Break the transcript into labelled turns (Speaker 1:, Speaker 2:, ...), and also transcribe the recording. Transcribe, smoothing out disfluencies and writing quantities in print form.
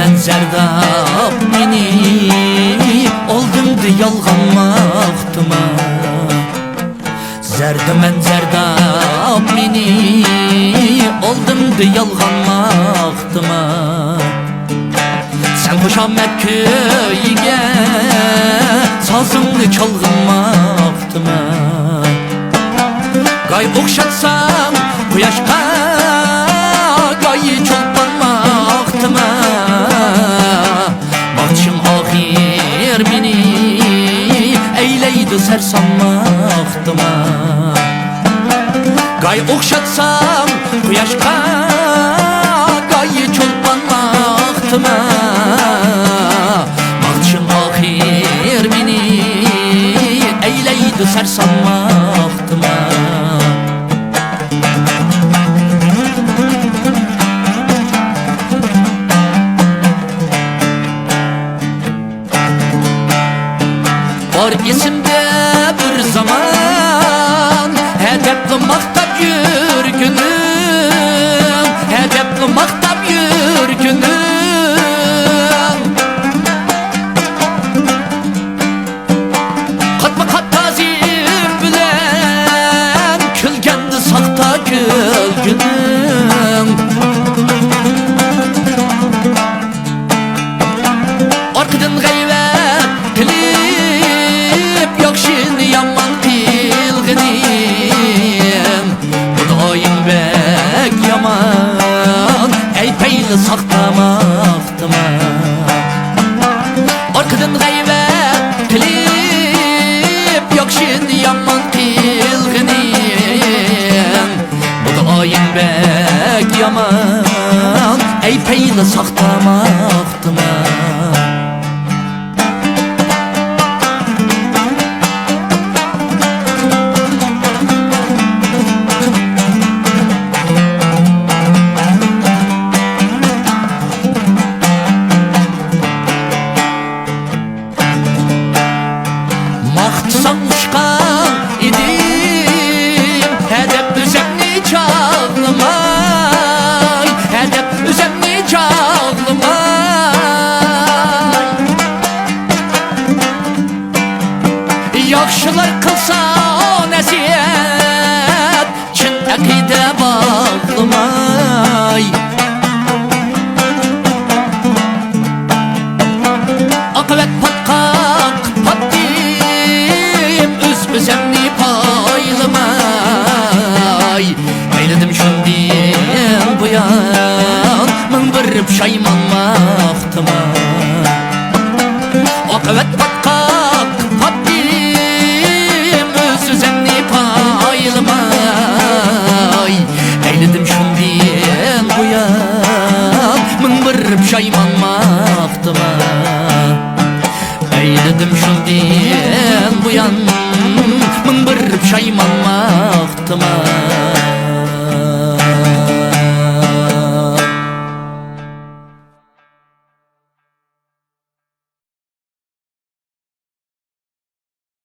Speaker 1: men zerdap meni oldumdu yalganmaktıma. Men zerdap meni oldumdu yalganmaktıma. Sen hoşamet köyge sazımdı çalgınmaktıma. Gay okşatsam kuyaşka gayı çolpanmaktıma. Bakçım ahir beni eyleydi sersanmaktıma. Gay okşatsam kuyaşka gayı çolpanmaktıma. Bakçım ahir beni eyleydi sersanmaktıma. Var isimde bir zaman hedefli maktap yürgünüm, hedefli maktap yürgünüm. Katma kat tazim bilen külgendi sakta külgünüm. Arkadan gayvet kilip yakşini yaman kilginim. Budayın bek yaman ey peyli saktamaktıma. Arkadan gayvet kilip yakşini yaman kilginim. Budayın bek yaman ey peyli saktamaktıma. Maktısan uçkan idim hedef üzemni çağlamay, hedef üzemni çağlamay. Yakşılar kılsa nesiyet çin akide bağlamay. Akıvet patkak patdim üzemni paylamay. Eyledim şundan bu yan min bir pişaymanmaktıma. Akıvet patkak patdim üzemni paylamay. Eyledim şundan bu yan min bir pişaymanmaktıma. Eyledim şundan bu yan min bir pişaymanmaktıma.